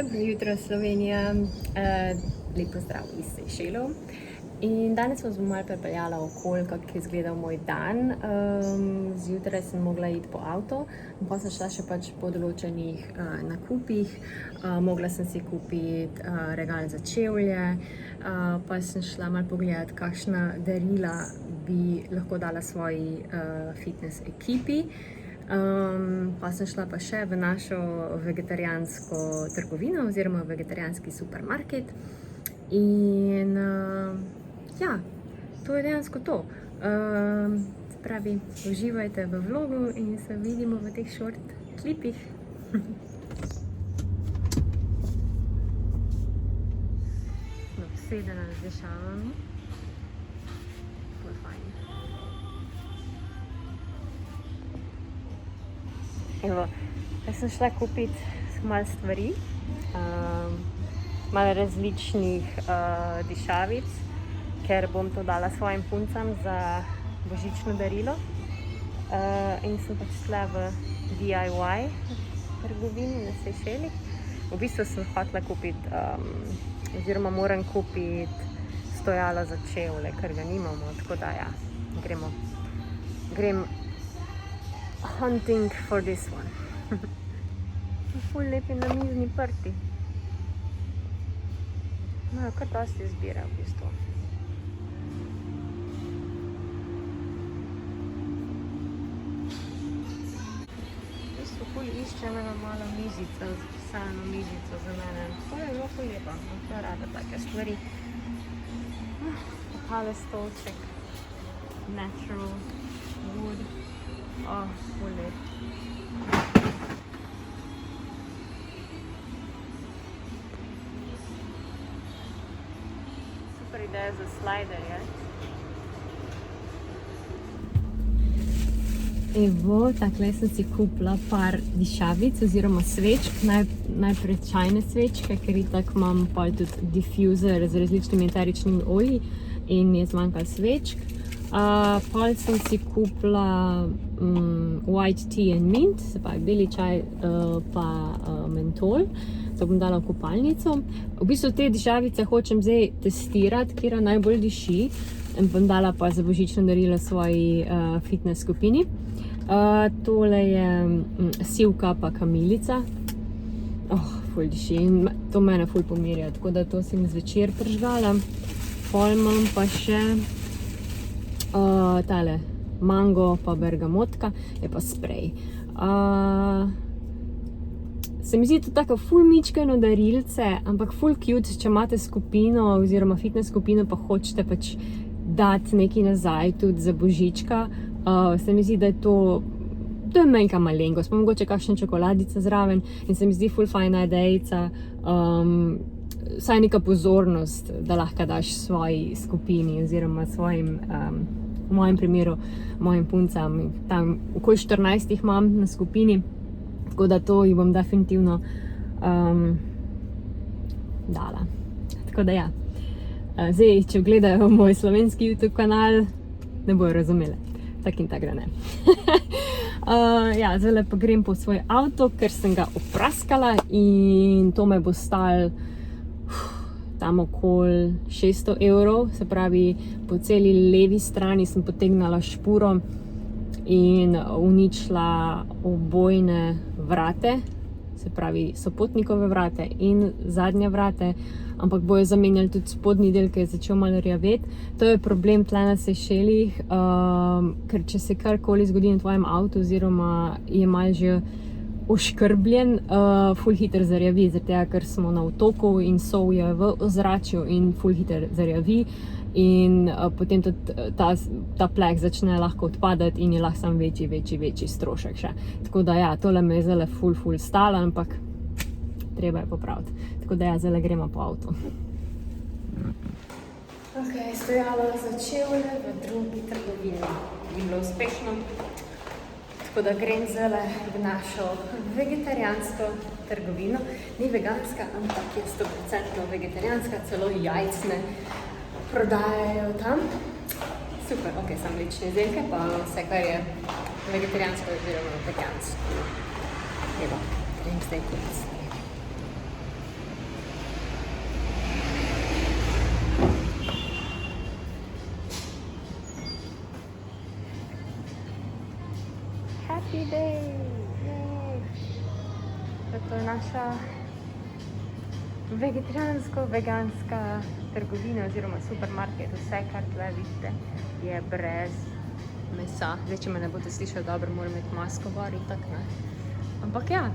Dobro jutro, Slovenija. Lep pozdrav iz Sejšelov. In danes vas bom malo prepeljala okoli, kako je izgledal moj dan. Zjutraj sem mogla iti po avto, pa sem šla še pač po določenih nakupih. Mogla sem si kupiti regal za čevlje, pa sem šla malo pogledati, kakšna darila bi lahko dala svoji fitness ekipi. Pa sem šla pa še v našo vegetarijansko trgovino oziroma vegetarijanski supermarket. In ja, to je dejansko to. Se pravi, uživajte v vlogu in se vidimo v teh short klipih. Obsedena z dišavami. Evo, jaz sem šla kupiti malo stvari, malo različnih dišavic, ker bom to dala svojim puncam za božično darilo. In sem pač šla v DIY trgovini na Sejšelih. V bistvu sem hotela kupiti, oziroma moram kupiti stojalo za čevlje, ker ga nimamo, tako da ja, grem hunting for this one. Ful lepi namizni prti. Imajo kar dosti izbire v bistvu. V bistvu ful iščem eno malo mizico, zapisano mizico za mene. To je zelo ful lepa, to rada take stvari. Tale stolček, natural wood. Ful lep. Super ideja za sliderje. Evo, takle sem si kupila par dišavic oziroma svečk, najprej čajne svečke, ker itak imam pa tudi diffuser z različnimi eteričnimi olji in mi je zmanjkalo svečk. Pol sem si kupila white tea and mint, se pravi beli čaj pa mentol. To bom dala v kopalnico. V bistvu te dišavice hočem zdaj testirati, katera najbolj diši. In bom dala pa za božično darilo svoji fitness skupini. Tole je sivka pa kamilica. Ful diši in to mene ful pomirja, tako da to sem zvečer prižgala. Pol imam pa še tale mango pa bergamotka, je pa sprej. Se mi zdi to tako ful mičkeno darilce, ampak ful cute, če imate skupino oziroma fitness skupino, pa hočete pač dati nekaj nazaj tudi za božička. Se mi zdi, da je to je manjka malenkost, pa mogoče kakšna čokoladica zraven in se mi zdi ful fajna idejica. Vsaj neka pozornost, da lahko daš svoji skupini oziroma svojim, v mojem primeru, mojim puncam. Tam okoli 14 jih imam na skupini, tako da to jih bom definitivno dala. Tako da ja. Zdaj, če gledajo moj slovenski YouTube kanal, ne bojo razumeli. Tak in tak, da ne. Ja, zdaj pa grem po svoj avto, ker sem ga opraskala in to me bo stalo tam okoli 600 evrov, se pravi, po celi levi strani sem potegnala špuro in uničila obojne vrate, se pravi, sopotnikove vrate in zadnje vrate, ampak bojo zamenjali tudi spodnji del, ki je začel malo rjaveti. To je problem tle na Sejšelih, ker če se karkoli zgodi na tvojem avtu oziroma je malo že oškrbljen, ful hiter zarjavi, zaradi tega, ker smo na otoku in sol je v ozračju in ful hiter zarjavi in potem tudi ta pleh začne lahko odpadati in je lahko samo večji strošek še. Tako da ja, tole me je zdaj ful stalo, ampak treba je popraviti. Tako da ja, zdaj gremo po avto. Ok, stojalo za čevlje v drugi trgovini. Ni bilo uspešno. Tako da grem zdaj v našo vegetarijansko trgovino. Ni veganska, ampak je 100% vegetarijanska, celo jajcne prodajajo tam. Super, ok, samo mlečne izdelke, pa vse, kar je vegetarijansko oziroma vegansko. Evo, grem zdaj kupiti. naša vegetarijansko-veganska trgovina oziroma supermarket, vse, kar tle vidite, je brez mesa. Zdaj, če me ne boste slišali dobro, moram imeti masko gor in tak, ne. Ampak ja,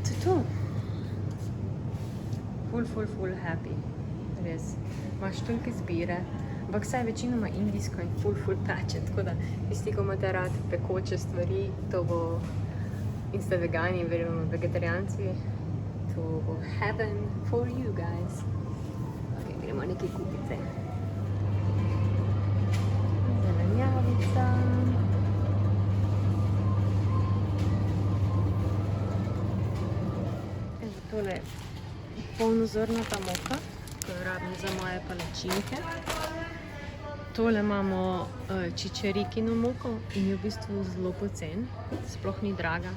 to je to. Ful happy. Res. Imaš toliko izbire. Ampak vse je večinoma indijsko in ful peče, tako da tisti, ko imate rad pekoče stvari, to bo, in ste vegani, verjamo vegetarijanci, to bo heaven for you guys. Ok, gremo nekaj kupiti. Zelenjavica. Evo, tole polnozrnata moka, ko jo rabim za moje palačinke. Tole imamo čičerikino moko in je v bistvu zelo pocen, sploh ni draga.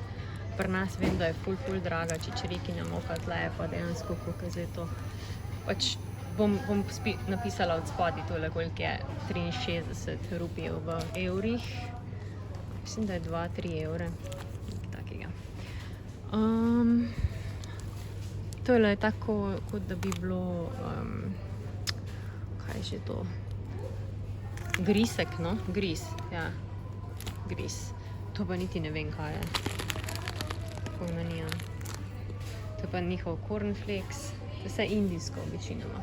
Pri nas vem, da je ful draga čičerikina moka, tle je pa dejansko, koliko je zdaj to. Pač bom napisala od spodaj tole, koliko je 63 rupijev v evrih. Mislim, da je 2-3 evre, nekaj takega. Tole je tako, kot da bi bilo, kaj je že to? Grisek, no? Gris, ja. Gris. To pa niti ne vem, kaj je. Pojma nimam. To je pa njihov cornflakes. To je vse indijsko, večinoma.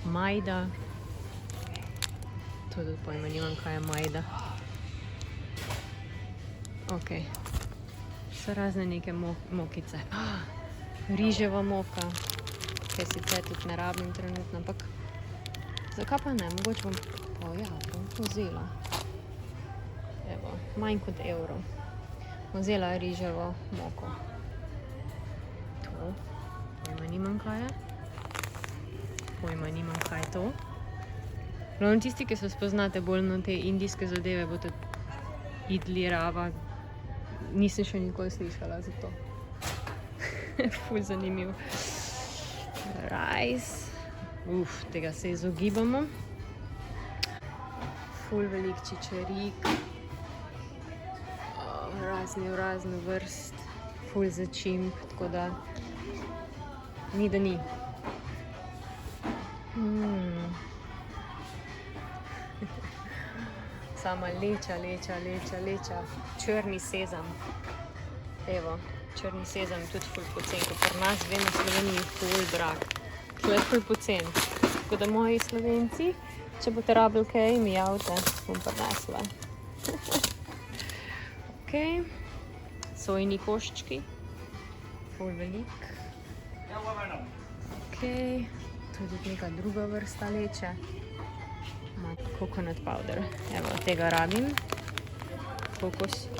Majda. To tudi pojma nimam, kaj je majda. Ok. So razne neke mokice. Riževa moka, kaj sicer tudi ne rabim trenutno, ampak zakaj pa ne, mogoče bom vzela. Evo, manj kot evro. Vzela riževo moko. To, pojma nimam, kaj je. Pojma nimam, kaj je to. Glavno tisti, ki se spoznate bolj na te indijske zadeve, boste idli rava. Nisem še nikoli slišala za to. Ful zanimiv. Rice. Tega se izogibamo. Ful velik čičerik. Razne vrst. Ful začimb, tako da ni da ni. Sama leča. Črni sezam. Evo. Črni sezam tudi ful pocen, ko pri nas vem v Sloveniji ful drag. To je ful pocen. Tako da moji Slovenci, če boste rabili kaj, mi javite, bom prinesla. Ok. Sojini koščki. Ful velik. Ok. Tudi neka druga vrsta leče. Coconut powder. Evo, tega rabim. Kokos.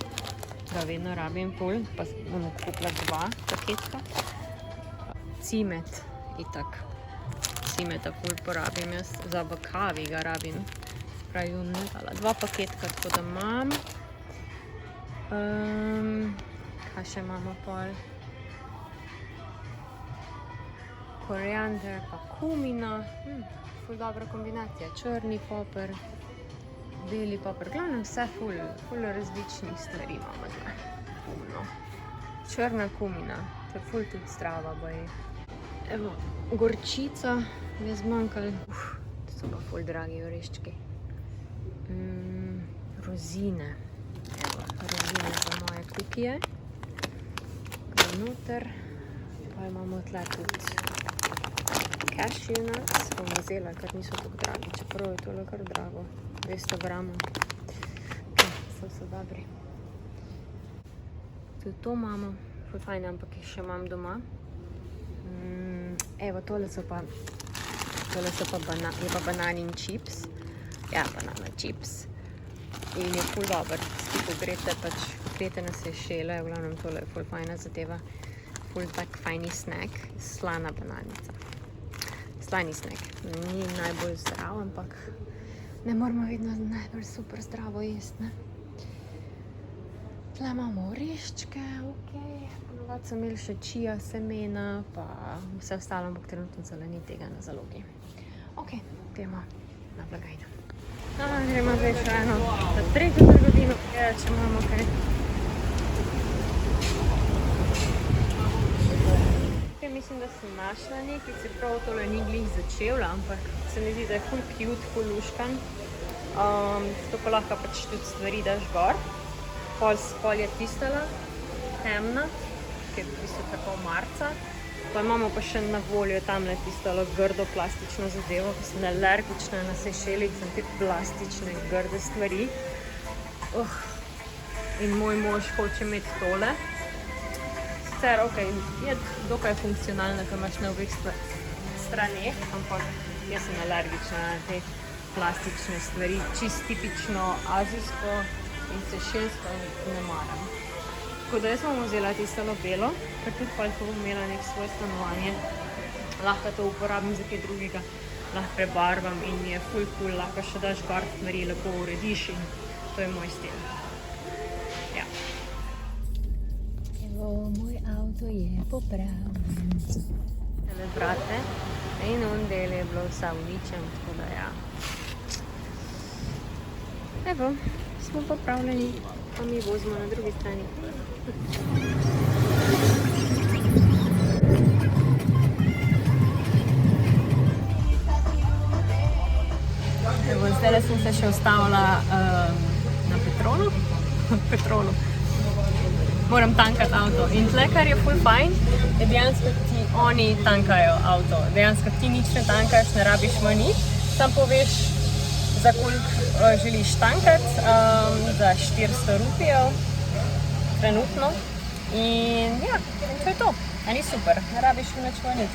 Ga vedno rabim pol, pa bom kupila 2 paketka. Cimet, itak. Cimeta ful porabim jaz, za v kavi ga rabim. Pravi bom dala 2 paketka, tako da imam. Kaj še imamo pol? Koriander pa kumina. Ful dobra kombinacija. Črni poper. Beli poper, glavno vse ful različnih stvari imamo tukaj. Puno. Črna kumina, to je ful tudi zdrava baje. Evo, gorčica mi je zmanjkalo. To so pa ful dragi oreščki. Rozine. Evo, rozine za moje kukije. Kaj noter. Pa imamo tle tudi cashew nuts. Bom vzela, ker niso tako dragi, čeprav je tole kar drago. 200 gramov. So dobri. Tudi to imamo. Ful fajn, ampak jih še imam doma. Evo, tole so pa bananin čips. Ja, banana čips. In je ful dober. Ko greste, pač grete na Sejšele, v glavnem tole je ful fajna zadeva. Ful tak fajni snack. Slana bananica. Slani snack. Ni najbolj zdrav, ampak ne moramo vedno najbolj super zdravo jesti, ne? Tle imamo oreščke, ok. Ponovadi so imeli še čija semena, pa vse ostalo, ampak trenutno zelo ni tega na zalogi. Ok, gremo na blagajno. Gremo zdaj še eno za tretjo trgovino, če imamo kaj. mislim, da sem našla nekaj, se prav tole ni glih začela, ampak se mi zdi, da je ful cute, ful luškan. Zato pa lahko pač tudi stvari daš gor. Pol je tistala, temna, ki je v bistvu tako marca. Pa imamo pa še na voljo tamle tistalo grdo plastično zadevo, ki sem alergična na Sejšelih, sem te plastične grde stvari. In moj mož hoče imeti tole. Sicer, je dokaj funkcionalna, ko imaš na obeh straneh, ampak jaz sem alergična na te plastične stvari. Čist tipično azijsko in sejšelsko ne maram. Tako da jaz bom vzela tistalo belo, ker tudi pa bom imela nek svoj stanovanje. Lahko to uporabim za kaj drugega, lahko prebarvam in je ful cool, lahko še daš gor stvari, lepo urediš in to je moj stil. Ja. Evo, moj avto je popravljen. Tele vrate in on del je bilo vsa uničen, tako da ja. Evo, smo popravljeni, pa mi vozimo na drugi strani. Evo, zdaj sem se še ustavila na Petrolu. Moram tankati avto. In tle, kar je ful fajn, je dejansko ti oni tankajo avto. Dejansko ti nič ne tankaš, ne rabiš nič, sam poveš, za koliko želiš tankati, za 400 rupijev trenutno. In ja, to je to. A ni super, ne rabiš nič nič.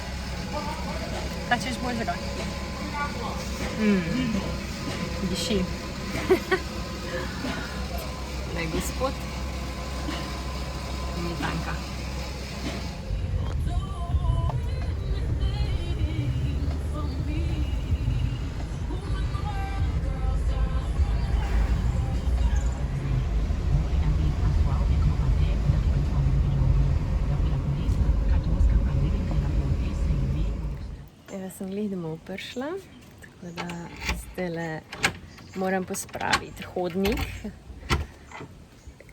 Kaj češ božega? Diši. Ne, gospod. Mi tanka. Evo sem glih domov prišla, tako da zdajle moram pospraviti hodnik,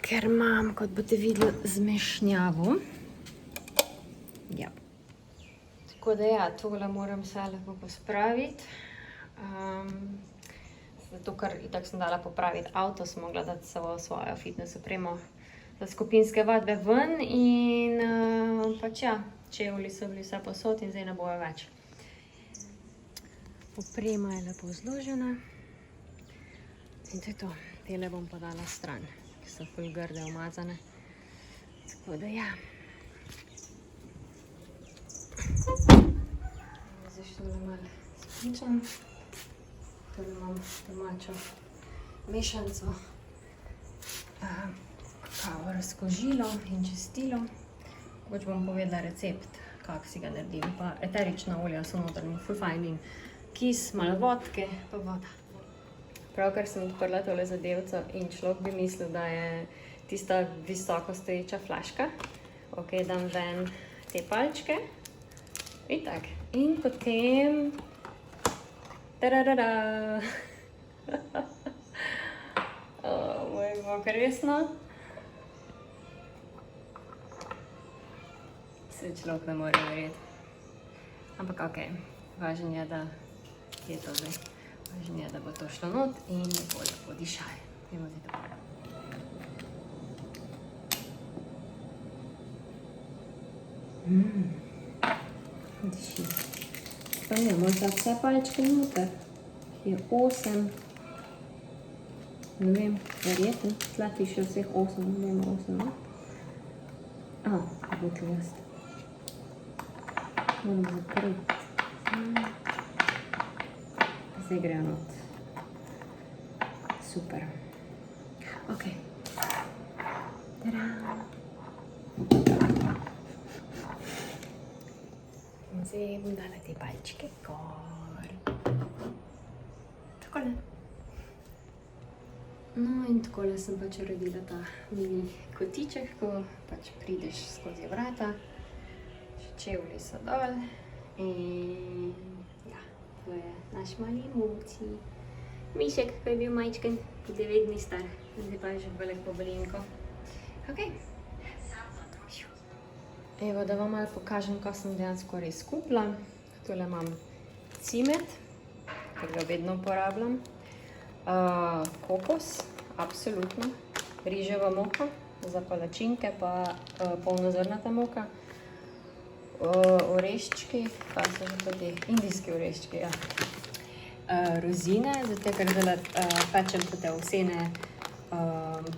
ker imam, kot boste videli, zmešnjavo. Ja. Tako da ja, tole moram vse lepo pospraviti. Zato, ker itak sem dala popraviti avto, sem mogla dati svojo fitness opremo za skupinske vadbe ven in pač ja, čevlji so bili vse posod in zdaj ne bojo več. Oprema je lepo zložena in to je to. Tele bom pa dala stran, ki so ful grde umazane. Tako da ja. Zdaj še tole malo spričam. Tole imam domačo mešanico, kakao razkožilo in čistilo. Mogoče bom povedala recept, kako si ga naredim. Pa eterična olja so noter in ful fajn in kis, malo vodke pa voda. Pravkar sem odprla tole zadevco in človek bi mislil, da je tista visoko stoječa flaška. Ok, dam ven te palčke. In tak. In potem... Tararara! Moj bog, resno? Se človek ne more verjeti. Ampak ok, važno je, da je to zdaj. Važno je, da bo to šlo not in ne bo lepo dišaj. Dajmo zdaj to. Diši. Pa ne, morda vse palčke noter. Je 8. Ne vem, verjetno. Tla piše vseh 8, ne vem, 8, no? Aha, bo tlost. Moram zapreti. Zdaj grejo not. Super. Ok. Tada! In zdaj bom dala te palčke gor. Takole. No in takole sem pač uredila ta mini kotiček, ko pač prideš skozi vrata. Čevlji so dol in ja, to je naš mali Muci. Mišek, ko je bil majčken, 9 dni star, zdaj pa je že velik pobelinko. Ok. Evo, da vam malo pokažem, kaj sem dejansko res kupila. Tole imam cimet, ker ga vedno uporabljam. Kokos, absolutno. Riževa moka za palačinke, pa polnozrnata moka. Oreščki, kaj so že to te? Indijski oreščki, ja. Rozine, zato ker zdaj pečem te ovsene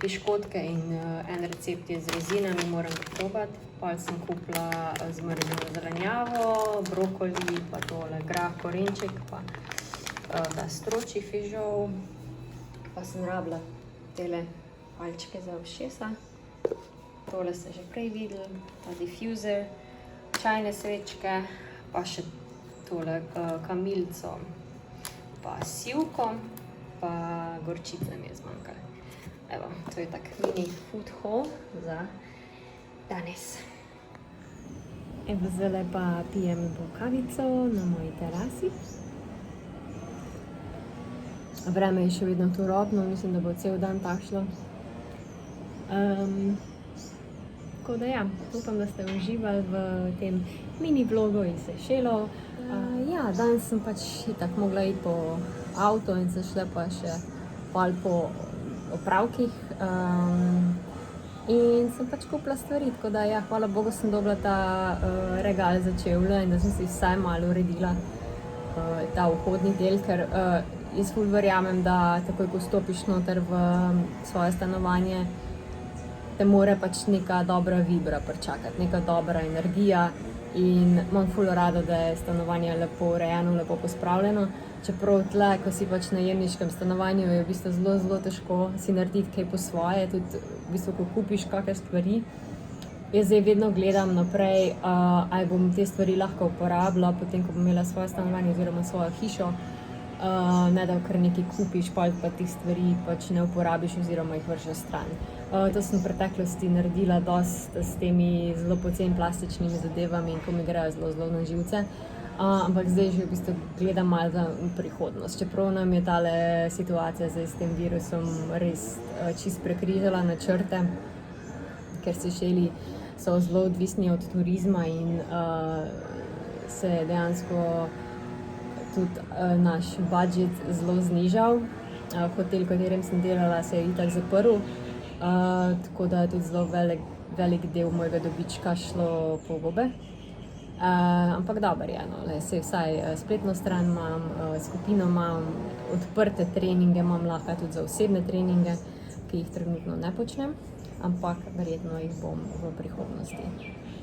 piškotke in en recept je z rozinami, moram ga probati. Pol sem kupila zmrznjeno zelenjavo, brokoli, pa tole grah, korenček, pa ta stročji fižol. Pa sem rabila tele palčke za ušesa. Tole ste že prej videli, ta diffuser, čajne svečke, pa še tole kamilico, pa sivko, pa gorčice mi je zmanjkalo. Evo, to je tak mini food haul za danes. Evo, zdaj pa pijem kavico na moji terasi. Vreme je še vedno turobno, mislim, da bo cel dan takšno. Tako da ja, upam, da ste uživali v tem mini vlogu iz Sejšelov. Ja, danes sem pač itak mogla iti po avto in se šla pa še pol po opravkih. In sem pač kupila stvari, tako da ja, hvala Bogu sem dobila ta regal za čevlje in da sem si vsaj malo uredila ta vhodni del, ker jaz ful verjamem, da takoj, ko stopiš noter v svoje stanovanje, te more pač neka dobra vibra pričakati, neka dobra energija in imam ful rada, da je stanovanje lepo urejeno, lepo pospravljeno. Čeprav tle, ko si pač na najemniškem stanovanju, je v bistvu zelo težko si narediti kaj po svoje, tudi v bistvu, ko kupiš kakšne stvari. Jaz zdaj vedno gledam naprej, ali bom te stvari lahko uporabila, potem, ko bom imela svoje stanovanje oziroma svojo hišo. Ne da kar nekaj kupiš, pa ti stvari pač ne uporabiš oziroma jih vržeš stran. To sem v preteklosti naredila dosti s temi zelo poceni plastičnimi zadevami in ko mi grejo zelo na živce. Ampak zdaj že v bistvu gledam malo za prihodnost. Čeprav nam je tale situacija zdaj s tem virusom res čist prekrižala načrte, ker Sejšeli so zelo odvisni od turizma in se je dejansko tudi naš budžet zelo znižal. Hotel, v katerem sem delala, se je itak zaprl, tako da je tudi zelo velik del mojega dobička šlo po gobe. Ampak dobro je, no, saj vsaj spletno stran imam, skupino imam, odprte treninge imam lahko tudi za osebne treninge, ki jih trenutno ne počnem, ampak verjetno jih bom v prihodnosti.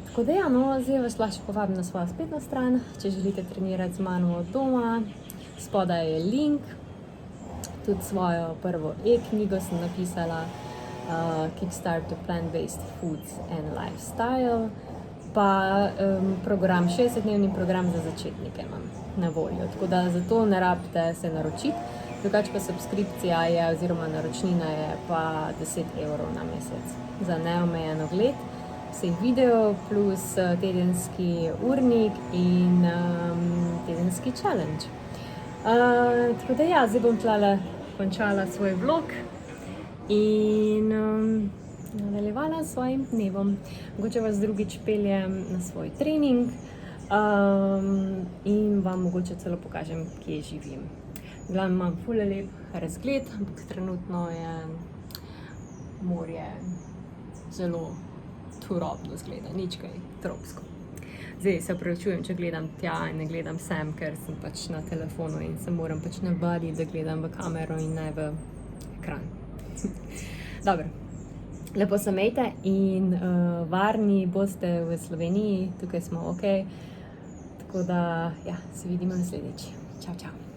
Tako da ja, no, zdaj vas lahko povabim na svojo spletno stran, če želite trenirati z mano od doma, spodaj je link, tudi svojo prvo e-knjigo sem napisala, Kickstart to Plant-Based Foods and Lifestyle, pa program, 60-dnevni program za začetnike imam na voljo, tako da zato ne rabite se naročiti, drugače pa subskripcija je oziroma naročnina je pa 10 € na mesec za neomejeno gled vseh videov plus tedenski urnik in tedenski challenge. Tako da ja, zdaj bom tlele končala svoj vlog in nadaljevala s svojim dnevom. Mogoče vas drugič peljem na svoj trening in vam mogoče celo pokažem, kje živim. Glavno imam ful lep razgled, ampak trenutno je morje zelo turobno zgleda, nič kaj tropsko. Zdaj se opravičujem, če gledam tja in ne gledam sem, ker sem pač na telefonu in se moram pač navaditi, da gledam v kamero in ne v ekran. Dobro. Lepo se imejte in varni boste v Sloveniji, tukaj smo ok. Tako da, ja, se vidimo naslednjič. Čau, čau.